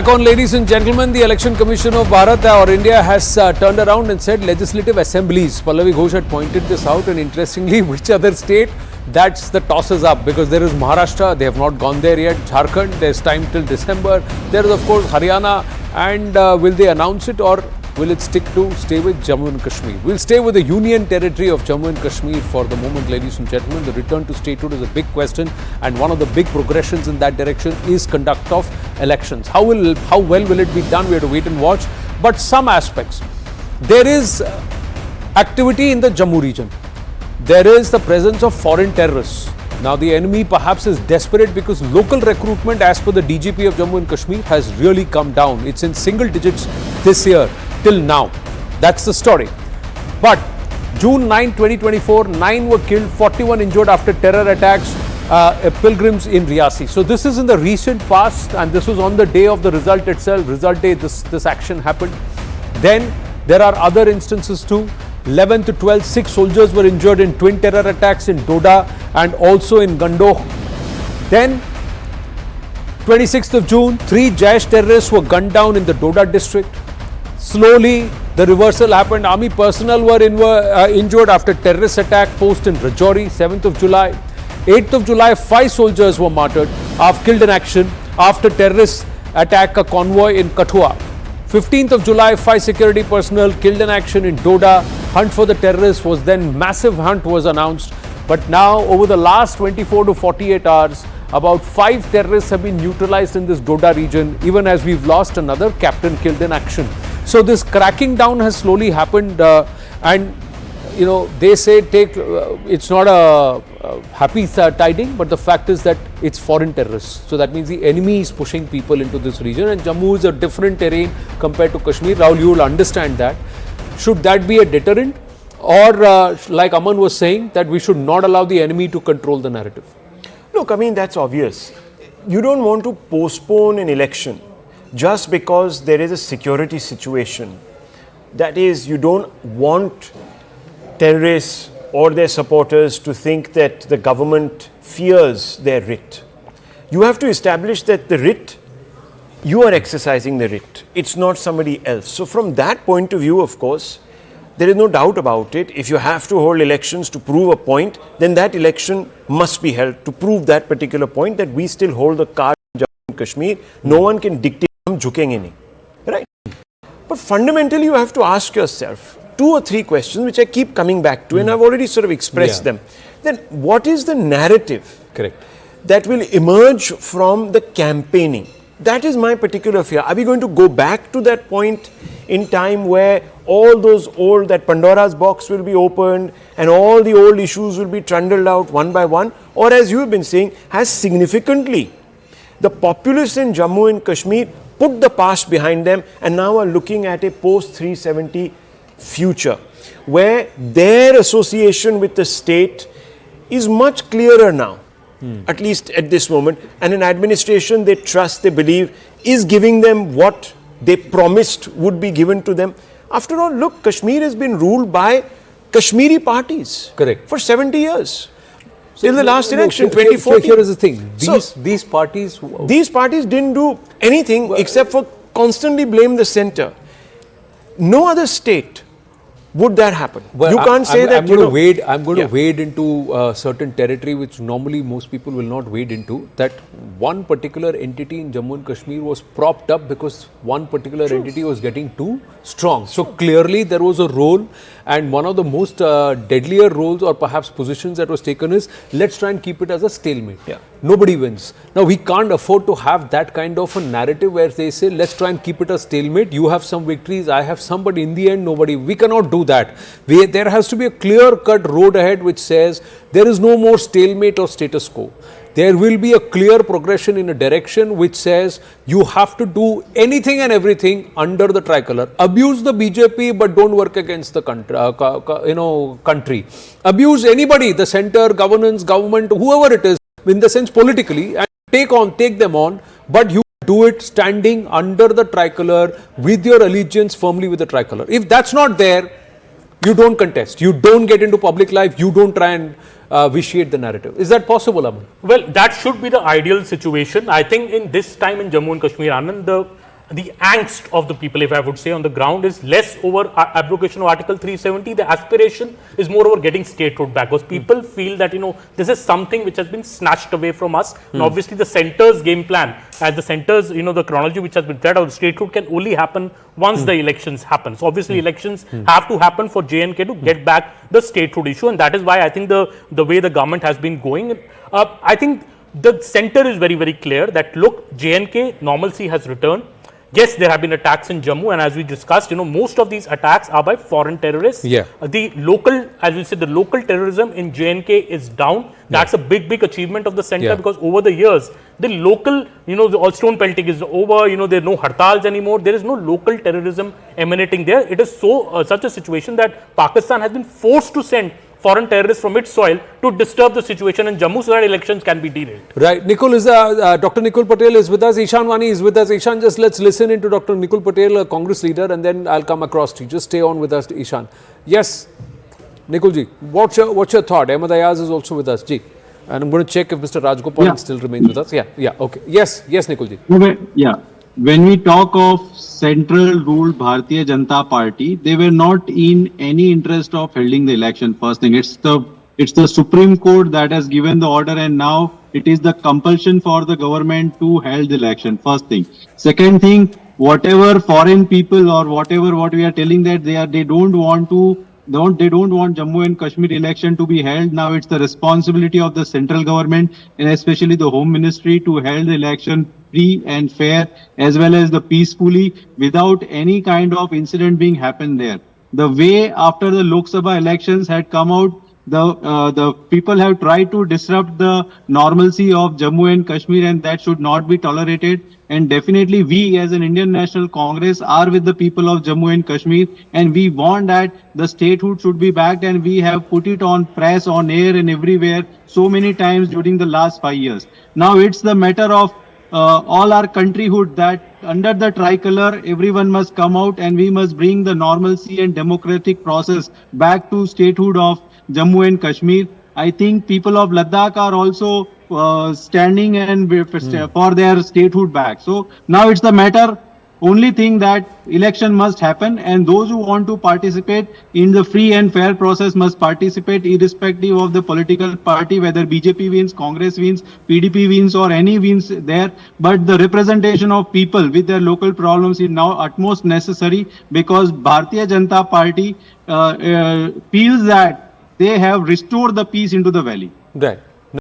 Back on, ladies and gentlemen, the Election Commission of Bharat or India has turned around and said legislative assemblies. Pallavi Ghosh had pointed this out, and interestingly, which other state? That's the tosses up, because there is Maharashtra, they have not gone there yet. Jharkhand, there's time till December. There is of course Haryana, and will they announce it or will it stay with Jammu and Kashmir? We'll stay with the union territory of Jammu and Kashmir for the moment, ladies and gentlemen. The return to statehood is a big question, and one of the big progressions in that direction is conduct of elections. How well will it be done? We have to wait and watch. But some aspects, there is activity in the Jammu region. There is the presence of foreign terrorists. Now the enemy perhaps is desperate because local recruitment, as per the DGP of Jammu and Kashmir, has really come down. It's in single digits this year till now. That's the story. But June 9, 2024, 9 were killed, 41 injured after terror attacks, pilgrims in Riyasi. So this is in the recent past, and this was on the day of the result itself. Result day, this action happened. Then there are other instances too. 11 to 12, 6 soldiers were injured in twin terror attacks in Doda and also in Gandoh. Then 26th of June, 3 Jaish terrorists were gunned down in the Doda district. Slowly the reversal happened. Army personnel were injured after terrorist attack post in Rajouri. 7th of July. 8th of July, 5 soldiers were martyred, killed in action after terrorist attack a convoy in Kathua. 15th of July, 5 security personnel killed in action in Doda. Hunt for the terrorists was then, massive hunt was announced. But now, over the last 24 to 48 hours, about 5 terrorists have been neutralized in this Doda region, even as we've lost another captain killed in action. So this cracking down has slowly happened, and you know, they say it's not a happy tiding, but the fact is that it's foreign terrorists. So that means the enemy is pushing people into this region, and Jammu is a different terrain compared to Kashmir. Rahul, you will understand that. Should that be a deterrent, or like Aman was saying, that we should not allow the enemy to control the narrative? Look, I mean, that's obvious. You don't want to postpone an election just because there is a security situation. That is, you don't want terrorists or their supporters to think that the government fears their writ. You have to establish that the writ, you are exercising the writ. It's not somebody else. So from that point of view, of course, there is no doubt about it. If you have to hold elections to prove a point, then that election must be held to prove that particular point, that we still hold the card in Jammu and Kashmir. No one can dictate hum jhukenge nahi. Right? But fundamentally, you have to ask yourself 2 or 3 questions which I keep coming back to, and I've already sort of expressed them. Then what is the narrative that will emerge from the campaigning? That is my particular fear. Are we going to go back to that point in time where all those old, that Pandora's box will be opened and all the old issues will be trundled out one by one? Or, as you have been saying, has significantly the populace in Jammu and Kashmir put the past behind them and now are looking at a post-370 future where their association with the state is much clearer now, at least at this moment, and an administration they trust, they believe, is giving them what they promised would be given to them. After all, look, Kashmir has been ruled by Kashmiri parties for 70 years. Till the last election, 2014. Here is the thing. These parties didn't do anything except for constantly blame the center. No other state would that happen. Well, you can't say that. I'm going to wade into certain territory which normally most people will not wade into. That one particular entity in Jammu and Kashmir was propped up because one particular entity was getting too strong. So clearly there was a role, and one of the most deadlier roles or perhaps positions that was taken is, let's try and keep it as a stalemate. Nobody wins. Now we can't afford to have that kind of a narrative where they say, let's try and keep it a stalemate. You have some victories, I have some, but in the end nobody. We cannot do that. There has to be a clear-cut road ahead which says there is no more stalemate or status quo. There will be a clear progression in a direction which says you have to do anything and everything under the tricolor. Abuse the BJP, but don't work against the country. Abuse anybody, the center, governance, government, whoever it is, in the sense politically, and take them on, but you do it standing under the tricolor with your allegiance firmly with the tricolor. If that's not there, you don't contest, you don't get into public life, you don't try and vitiate the narrative. Is that possible, Aman? Well, that should be the ideal situation. I think in this time in Jammu and Kashmir, Anand, the the angst of the people, if I would say, on the ground is less over abrogation of Article 370. The aspiration is more over getting statehood back, because people feel that, this is something which has been snatched away from us. And obviously the centre's game plan, as the centre's, the chronology which has been set out, statehood can only happen once the elections happen. So obviously elections have to happen for J&K to get back the statehood issue, and that is why I think the way the government has been going, I think the centre is very, very clear that, look, J&K normalcy has returned. Yes, there have been attacks in Jammu, and as we discussed, most of these attacks are by foreign terrorists. Yeah. The local, as we said, the local terrorism in J&K is down. That's a big, big achievement of the centre, because over the years, the local, the all stone pelting is over, there are no hartals anymore. There is no local terrorism emanating there. It is such a situation that Pakistan has been forced to send foreign terrorists from its soil to disturb the situation in Jammu so that elections can be derailed. Right. Dr. Nikul Patel is with us. Ishan Wani is with us. Ishan, just let's listen into Dr. Nikul Patel, a Congress leader, and then I'll come across to you. Just stay on with us, Ishan. Yes, Nikul ji, what's your thought? Ahmed Ayaz is also with us, ji. And I'm going to check if Mr. Rajgopal still remains with us. Yeah, okay. Yes, Nikul ji. When we talk of central ruled Bharatiya Janata Party, they were not in any interest of holding the election. First thing, it's the Supreme Court that has given the order, and now it is the compulsion for the government to hold the election. First thing. Second thing, whatever foreign people or whatever what we are telling that they don't want Jammu and Kashmir election to be held. Now it's the responsibility of the central government and especially the Home Ministry to hold the election free and fair as well as the peacefully without any kind of incident being happened there. The way after the Lok Sabha elections had come out, the people have tried to disrupt the normalcy of Jammu and Kashmir, and that should not be tolerated. And definitely we as an Indian National Congress are with the people of Jammu and Kashmir, and we want that the statehood should be backed, and we have put it on press, on air and everywhere so many times during the last 5 years. Now it's the matter of all our countryhood that under the tricolor everyone must come out, and we must bring the normalcy and democratic process back to statehood of Jammu and Kashmir. I think people of Ladakh are also standing and for their statehood back. So now it's the matter, only thing that election must happen, and those who want to participate in the free and fair process must participate irrespective of the political party, whether BJP wins, Congress wins, PDP wins or any wins there. But the representation of people with their local problems is now utmost necessary, because Bharatiya Janata Party feels that they have restored the peace into the valley. Right.